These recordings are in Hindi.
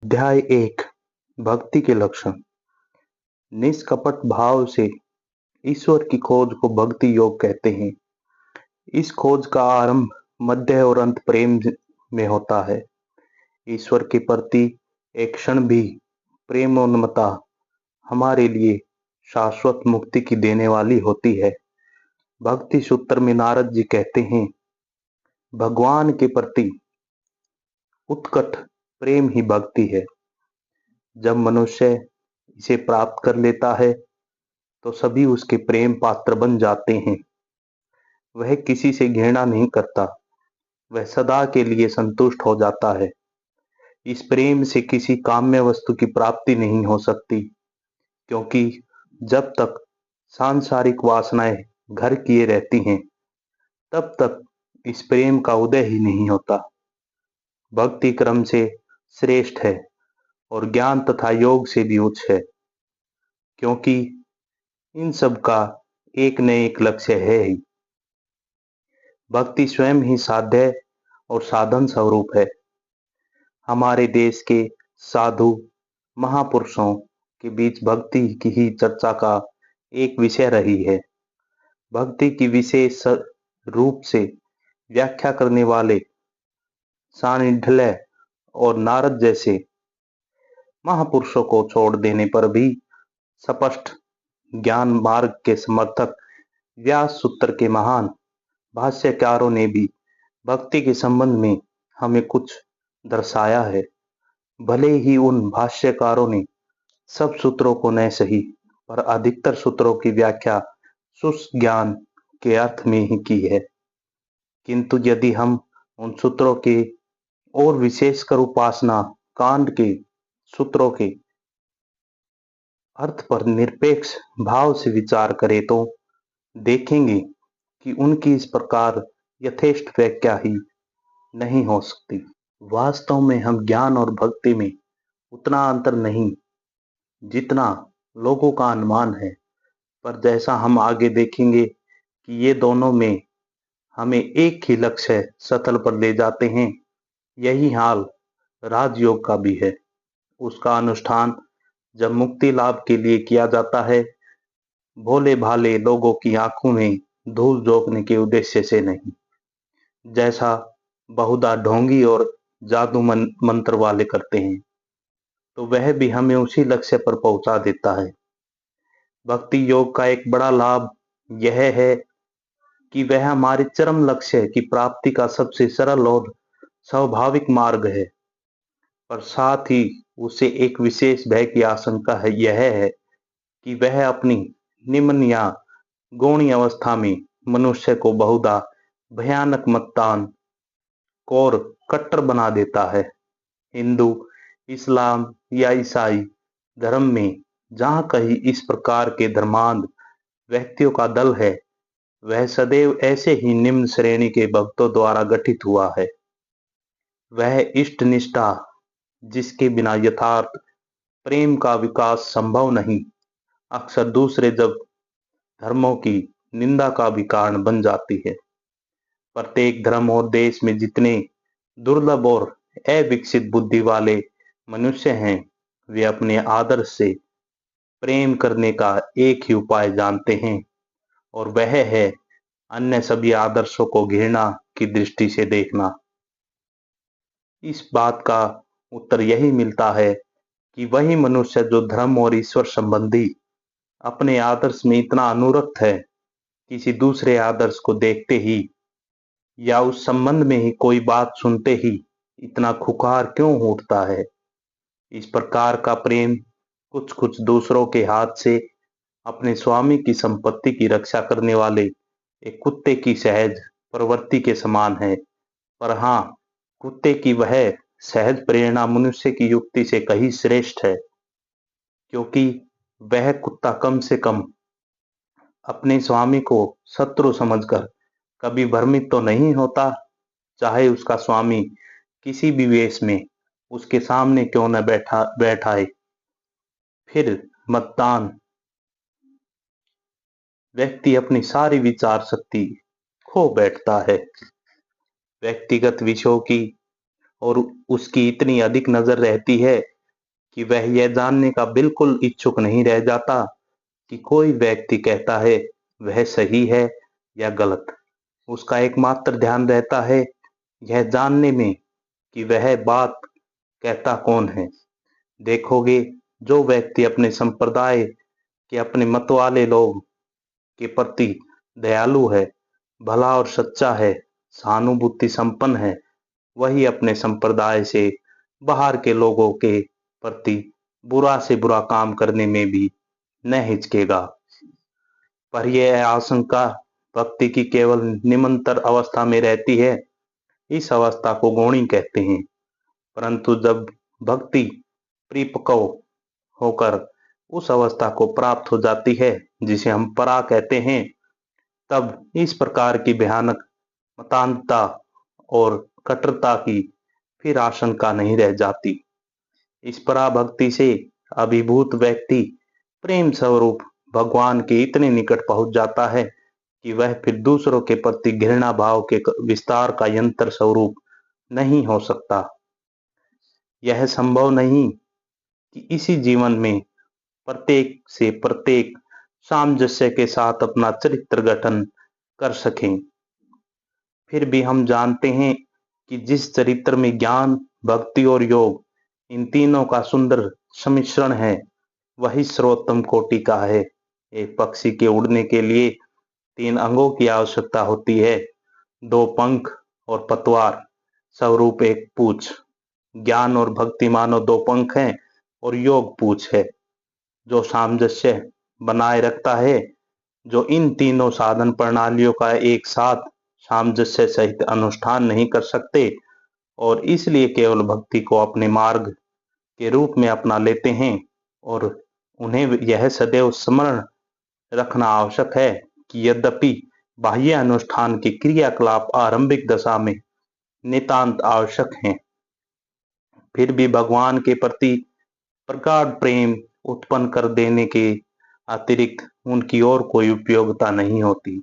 अध्याय 1 भक्ति के लक्षण। निष्कपट भाव से ईश्वर की खोज को भक्ति योग कहते हैं। इस खोज का आरंभ, मध्य और अंत प्रेम में होता है। ईश्वर के प्रति एक क्षण भी प्रेमोन्मत्ता हमारे लिए शाश्वत मुक्ति की देने वाली होती है। भक्ति सूत्र में नारद जी कहते हैं, भगवान के प्रति उत्कट प्रेम ही भक्ति है। जब मनुष्य इसे प्राप्त कर लेता है तो सभी उसके प्रेम पात्र बन जाते हैं। वह किसी से घृणा नहीं करता, वह सदा के लिए संतुष्ट हो जाता है। इस प्रेम से किसी काम्य वस्तु की प्राप्ति नहीं हो सकती, क्योंकि जब तक सांसारिक वासनाएं घर किए रहती हैं तब तक इस प्रेम का उदय ही नहीं होता। भक्ति क्रम से श्रेष्ठ है और ज्ञान तथा योग से भी उच्च है, क्योंकि इन सब का एक न एक लक्ष्य है ही। भक्ति स्वयं ही साध्य और साधन स्वरूप है। हमारे देश के साधु महापुरुषों के बीच भक्ति की ही चर्चा का एक विषय रही है। भक्ति की विशेष रूप से व्याख्या करने वाले सानिध्य और नारद जैसे महापुरुषों को छोड़ देने पर भी स्पष्ट ज्ञान मार्ग के समर्थक व्यास सूत्र के महान भाष्यकारों ने भी भक्ति के संबंध में हमें कुछ दर्शाया है। भले ही उन भाष्यकारों ने सब सूत्रों को न सही पर अधिकतर सूत्रों की व्याख्या शुष्क ज्ञान के अर्थ में ही की है, किंतु यदि हम उन सूत्रों के और विशेषकर उपासना कांड के सूत्रों के अर्थ पर निरपेक्ष भाव से विचार करें तो देखेंगे कि उनकी इस प्रकार यथेष्ट व्याख्या ही नहीं हो सकती। वास्तव में हम ज्ञान और भक्ति में उतना अंतर नहीं जितना लोगों का अनुमान है, पर जैसा हम आगे देखेंगे कि ये दोनों में हमें एक ही लक्ष्य सतल पर ले जाते हैं। यही हाल राजयोग का भी है। उसका अनुष्ठान जब मुक्ति लाभ के लिए किया जाता है, भोले भाले लोगों की आंखों में धूल झोंकने के उद्देश्य से नहीं, जैसा बहुधा ढोंगी और जादू मंत्र वाले करते हैं, तो वह भी हमें उसी लक्ष्य पर पहुंचा देता है। भक्ति योग का एक बड़ा लाभ यह है कि वह हमारे चरम लक्ष्य की प्राप्ति का सबसे सरल और स्वाभाविक मार्ग है, पर साथ ही उसे एक विशेष भय की आशंका है। यह है कि वह अपनी निम्न या गौणी अवस्था में मनुष्य को बहुधा भयानक मत्तान और कट्टर बना देता है। हिंदू, इस्लाम या ईसाई धर्म में जहां कहीं इस प्रकार के धर्मांध व्यक्तियों का दल है, वह सदैव ऐसे ही निम्न श्रेणी के भक्तों द्वारा गठित हुआ है। वह इष्ट निष्ठा जिसके बिना यथार्थ प्रेम का विकास संभव नहीं, अक्सर दूसरे जब धर्मों की निंदा का भी कारण बन जाती है। प्रत्येक धर्म और देश में जितने दुर्लभ और अविकसित बुद्धि वाले मनुष्य हैं, वे अपने आदर्श से प्रेम करने का एक ही उपाय जानते हैं, और वह है अन्य सभी आदर्शों को घृणा की दृष्टि से देखना। इस बात का उत्तर यही मिलता है कि वही मनुष्य जो धर्म और ईश्वर संबंधी अपने आदर्श में इतना अनुरक्त है, किसी दूसरे आदर्श को देखते ही या उस संबंध में ही कोई बात सुनते ही इतना खुखार क्यों उठता है। इस प्रकार का प्रेम कुछ कुछ दूसरों के हाथ से अपने स्वामी की संपत्ति की रक्षा करने वाले एक कुत्ते की सहज प्रवृत्ति के समान है। पर हाँ, कुत्ते की वह सहज प्रेरणा मनुष्य की युक्ति से कहीं श्रेष्ठ है, क्योंकि वह कुत्ता कम से कम अपने स्वामी को शत्रु समझकर कभी भ्रमित तो नहीं होता, चाहे उसका स्वामी किसी भी वेश में उसके सामने क्यों न बैठाए। फिर मतदान व्यक्ति अपनी सारी विचार शक्ति खो बैठता है। व्यक्तिगत विषयों की और उसकी इतनी अधिक नजर रहती है कि वह यह जानने का बिल्कुल इच्छुक नहीं रह जाता कि कोई व्यक्ति कहता है वह सही है या गलत। उसका एकमात्र ध्यान रहता है यह जानने में कि वह बात कहता कौन है। देखोगे, जो व्यक्ति अपने संप्रदाय के, अपने मत वाले लोग के प्रति दयालु है, भला और सच्चा है, सहानुभूति संपन्न है, वही अपने संप्रदाय से बाहर के लोगों के प्रति बुरा से बुरा काम करने में भी न हिचकेगा। पर यह आशंका भक्ति की केवल निमंतर अवस्था में रहती है। इस अवस्था को गौणी कहते हैं। परंतु जब भक्ति परिपक्व होकर उस अवस्था को प्राप्त हो जाती है जिसे हम परा कहते हैं, तब इस प्रकार की भयानक मतांधता और कट्टरता की फिर आशंका नहीं रह जाती। इस पराभक्ति से अभिभूत व्यक्ति प्रेम स्वरूप भगवान के इतने निकट पहुंच जाता है कि वह फिर दूसरों के प्रति घृणा भाव के विस्तार का यंत्र स्वरूप नहीं हो सकता। यह संभव नहीं कि इसी जीवन में प्रत्येक से प्रत्येक सामंजस्य के साथ अपना चरित्र गठन कर सकें। फिर भी हम जानते हैं कि जिस चरित्र में ज्ञान, भक्ति और योग, इन तीनों का सुंदर सम्मिश्रण है, वही सर्वोत्तम कोटि का है। एक पक्षी के उड़ने के लिए 3 अंगों की आवश्यकता होती है, 2 पंख और पतवार स्वरूप एक पूंछ। ज्ञान और भक्ति मानो 2 पंख हैं और योग पूंछ है, जो सामंजस्य बनाए रखता है, जो इन तीनों साधन प्रणालियों का एक साथ सामंजस्य सहित अनुष्ठान नहीं कर सकते और इसलिए केवल भक्ति को अपने मार्ग के रूप में अपना लेते हैं। और उन्हें यह सदैव स्मरण रखना आवश्यक है कि यद्यपि बाह्य अनुष्ठान के क्रियाकलाप आरंभिक दशा में नितांत आवश्यक हैं, फिर भी भगवान के प्रति प्रगाढ़ प्रेम उत्पन्न कर देने के अतिरिक्त उनकी और कोई उपयोगिता नहीं होती।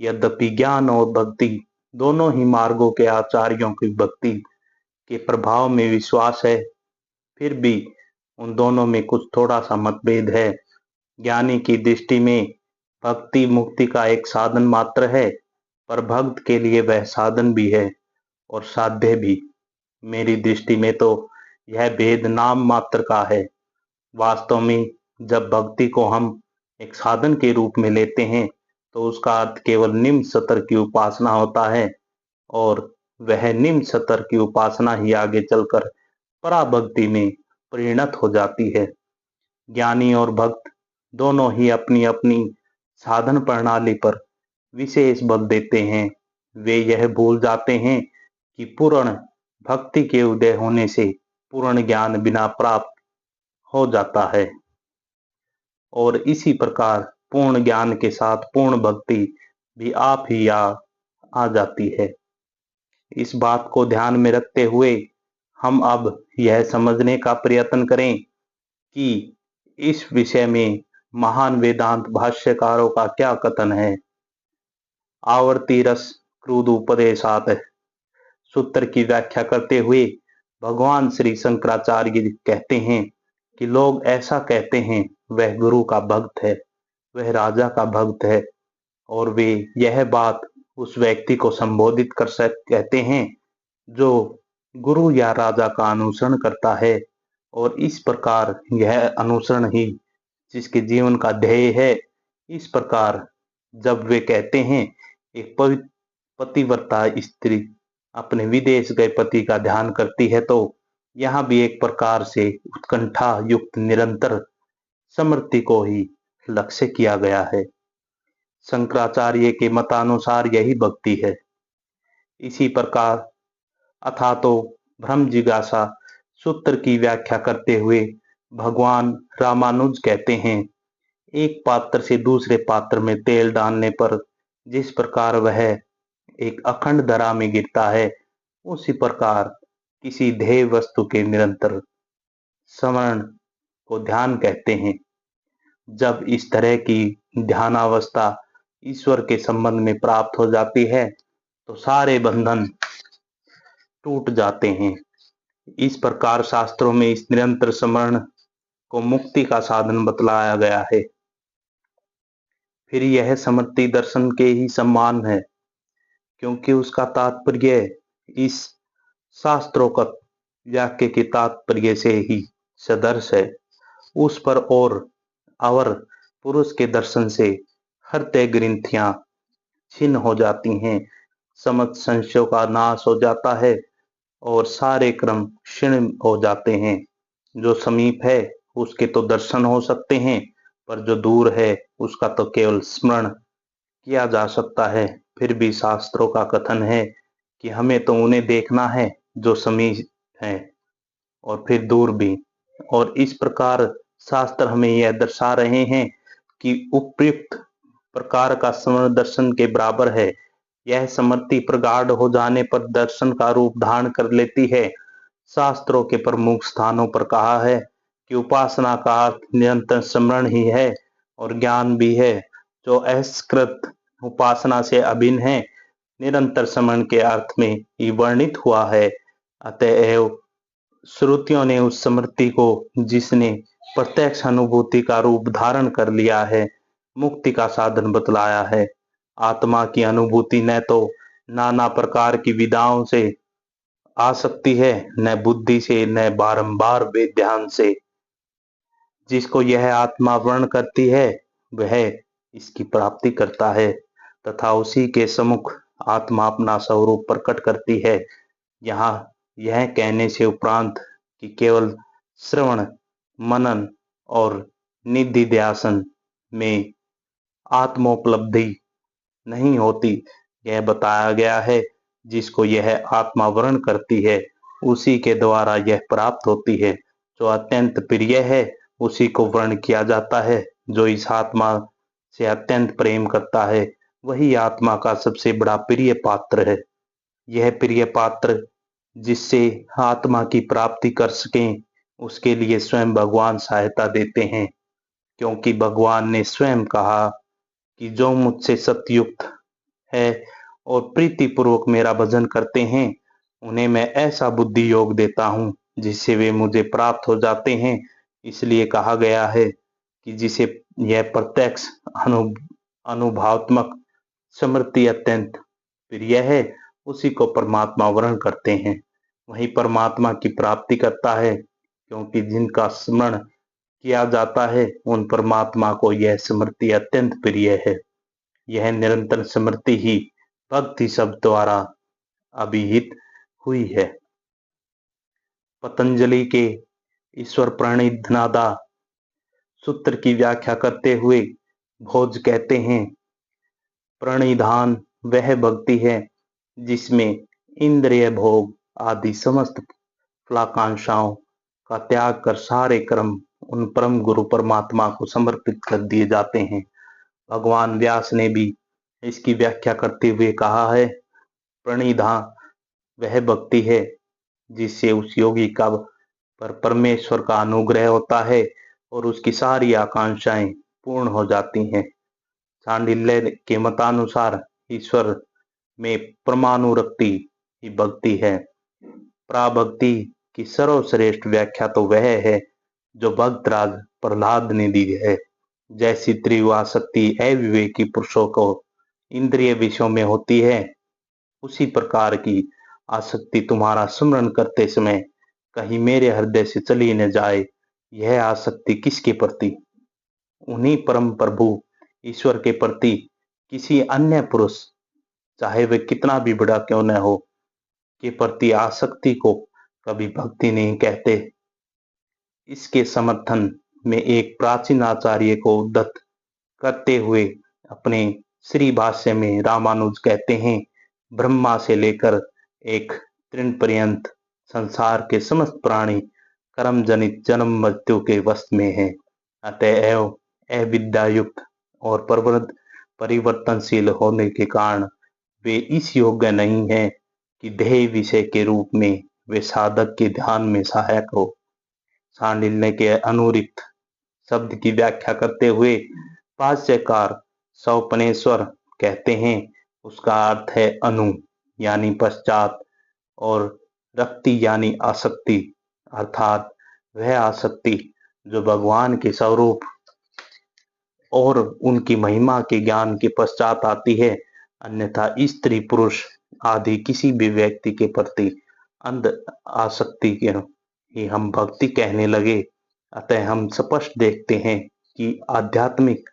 यद्यपि ज्ञान और भक्ति दोनों ही मार्गों के आचार्यों की भक्ति के प्रभाव में विश्वास है, फिर भी उन दोनों में कुछ थोड़ा सा मतभेद है। ज्ञानी की दृष्टि में भक्ति मुक्ति का एक साधन मात्र है, पर भक्त के लिए वह साधन भी है और साध्य भी। मेरी दृष्टि में तो यह भेद नाम मात्र का है। वास्तव में जब भक्ति को हम एक साधन के रूप में लेते हैं तो उसका अर्थ केवल निम्न स्तर की उपासना होता है और वह निम्न स्तर की उपासना ही आगे चलकर पराभक्ति में परिणत हो जाती है। ज्ञानी और भक्त दोनों ही अपनी अपनी साधन प्रणाली पर विशेष बल देते हैं। वे यह भूल जाते हैं कि पूर्ण भक्ति के उदय होने से पूर्ण ज्ञान बिना प्राप्त हो जाता है और इसी प्रकार पूर्ण ज्ञान के साथ पूर्ण भक्ति भी आप ही आ जाती है। इस बात को ध्यान में रखते हुए हम अब यह समझने का प्रयत्न करें कि इस विषय में महान वेदांत भाष्यकारों का क्या कथन है। आवर्ती रस क्रोध उपदेशात सूत्र की व्याख्या करते हुए भगवान श्री शंकराचार्य कहते हैं कि लोग ऐसा कहते हैं वह गुरु का भक्त है, वह राजा का भक्त है, और वे यह बात उस व्यक्ति को संबोधित कर कहते हैं जो गुरु या राजा का अनुसरण करता है, और इस प्रकार यह अनुसरण ही जिसके जीवन का ध्येय है। इस प्रकार जब वे कहते हैं एक पतिव्रता स्त्री अपने विदेश गए पति का ध्यान करती है, तो यहाँ भी एक प्रकार से उत्कंठा युक्त निरंतर स्मृति को ही लक्ष्य किया गया है। शंकराचार्य के मतानुसार यही भक्ति है। इसी प्रकार अथा तो ब्रह्म जिज्ञासा सूत्र की व्याख्या करते हुए भगवान रामानुज कहते हैं, एक पात्र से दूसरे पात्र में तेल डालने पर जिस प्रकार वह एक अखंड धारा में गिरता है, उसी प्रकार किसी ध्येय वस्तु के निरंतर स्मरण को ध्यान कहते हैं। जब इस तरह की ध्यानावस्था ईश्वर के संबंध में प्राप्त हो जाती है तो सारे बंधन टूट जाते हैं। इस प्रकार शास्त्रों में इस निरंतर स्मरण को मुक्ति का साधन बतलाया गया है। फिर यह स्मृति दर्शन के ही समान है, क्योंकि उसका तात्पर्य इस शास्त्रोक्त वाक्य के तात्पर्य से ही सदृश है। उस पर और अवर पुरुष के दर्शन से हृदय ग्रंथियां छिन्न हो जाती हैं, समस्त संशयों का नाश हो जाता है और सारे क्रम क्षीण हो जाते हैं। जो समीप है उसके तो दर्शन हो सकते हैं, पर जो दूर है उसका तो केवल स्मरण किया जा सकता है। फिर भी शास्त्रों का कथन है कि हमें तो उन्हें देखना है जो समीप है और फिर दूर भी। और इस प्रकार शास्त्र हमें यह दर्शा रहे हैं कि उपयुक्त प्रकार का स्मरण दर्शन के बराबर है। यह स्मृति प्रगाढ़ हो जाने पर दर्शन का रूप धारण कर लेती है। शास्त्रों के प्रमुख स्थानों पर कहा है कि उपासना का अर्थ निरंतर स्मरण ही है और ज्ञान भी है, जो असकृत उपासना से अभिन्न है, निरंतर स्मरण के अर्थ में ही वर्णित हुआ है। अतएव श्रुतियों ने उस स्मृति को, जिसने प्रत्यक्ष अनुभूति का रूप धारण कर लिया है, मुक्ति का साधन बतलाया है। आत्मा की अनुभूति न तो नाना प्रकार की विधाओं से आ सकती है, न बुद्धि से, न बारंबार वेद ध्यान से। जिसको यह आत्मा वर्ण करती है वह इसकी प्राप्ति करता है तथा उसी के सम्मुख आत्मा अपना स्वरूप प्रकट करती है। यहाँ यह कहने से उपरांत कि केवल श्रवण, मनन और निधिध्यासन में आत्मोपलब्धि नहीं होती, यह बताया गया है जिसको यह आत्मा वर्ण करती है उसी के द्वारा यह प्राप्त होती है। जो अत्यंत प्रिय है उसी को वर्ण किया जाता है। जो इस आत्मा से अत्यंत प्रेम करता है वही आत्मा का सबसे बड़ा प्रिय पात्र है। यह प्रिय पात्र जिससे आत्मा की प्राप्ति कर सकें उसके लिए स्वयं भगवान सहायता देते हैं, क्योंकि भगवान ने स्वयं कहा कि जो मुझसे सतयुक्त है और प्रीतिपूर्वक मेरा भजन करते हैं उन्हें मैं ऐसा बुद्धि योग देता हूँ जिससे वे मुझे प्राप्त हो जाते हैं। इसलिए कहा गया है कि जिसे यह प्रत्यक्ष अनुभवात्मक स्मृति अत्यंत प्रिय है उसी को परमात्मा वर्ण करते हैं, वही परमात्मा की प्राप्ति करता है। क्योंकि जिनका स्मरण किया जाता है उन परमात्मा को यह स्मृति अत्यंत प्रिय है। यह निरंतर स्मृति ही भक्ति शब्द द्वारा अभिहित हुई है। पतंजलि के ईश्वर प्रणिधाना सूत्र की व्याख्या करते हुए भोज कहते हैं, प्रणिधान वह भक्ति है जिसमें इंद्रिय भोग आदि समस्त फलाकांक्षाओं का त्याग कर सारे कर्म उन परम गुरु परमात्मा को समर्पित कर दिए जाते हैं। भगवान व्यास ने भी इसकी व्याख्या करते हुए कहा है, प्रणिधान वह भक्ति है जिससे उस योगी का पर परमेश्वर का अनुग्रह होता है और उसकी सारी आकांक्षाएं पूर्ण हो जाती हैं। सांडिल्य के मतानुसार ईश्वर में परमानुरक्ति ही भक्ति है। प्राभक्ति की सर्वश्रेष्ठ व्याख्या तो वह है जो भक्तराज प्रहलाद ने दी है। जैसी तीव्र आसक्ति अविवेकी पुरुषों को इंद्रिय विषयों में होती है, उसी प्रकार की आसक्ति तुम्हारा स्मरण करते समय कहीं मेरे हृदय से चली न जाए। यह आसक्ति किसके प्रति? उन्हीं परम प्रभु ईश्वर के प्रति। किसी अन्य पुरुष, चाहे वह कितना भी बड़ा क्यों न हो, के प्रति आसक्ति को कभी भक्ति नहीं कहते। इसके समर्थन में एक प्राचीन आचार्य को उद्धत करते हुए अपने श्री भाष्य में रामानुज कहते हैं, ब्रह्मा से लेकर एक तृण पर्यंत संसार के समस्त प्राणी कर्म जनित जन्म मृत्यु के वश में है। अतएव अविद्यायुक्त और प्रवृत्त परिवर्तनशील होने के कारण वे इस योग्य नहीं है कि ध्येय विषय के रूप में वे साधक के ध्यान में सहायक हो। सांडिल्य के अनुरिक्त शब्द की व्याख्या करते हुए भाष्यकार सौपनेश्वर कहते हैं, उसका अर्थ है अनु यानी पश्चात, और रक्ति यानी आसक्ति, अर्थात वह आसक्ति जो भगवान के स्वरूप और उनकी महिमा के ज्ञान के पश्चात आती है। अन्यथा स्त्री पुरुष आदि किसी भी व्यक्ति के प्रति अंध आसक्ति के ही हम भक्ति कहने लगे। अतः हम स्पष्ट देखते हैं कि आध्यात्मिक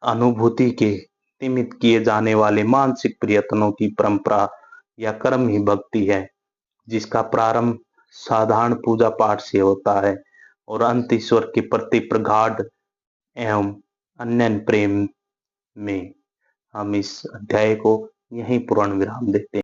अनुभूति के सीमित किए जाने वाले मानसिक प्रयत्नों की परंपरा या कर्म ही भक्ति है, जिसका प्रारंभ साधारण पूजा पाठ से होता है और अंत ईश्वर के प्रति प्रगाढ़ एवं अनन्य प्रेम में। हम इस अध्याय को यहीं पूर्ण विराम देते हैं।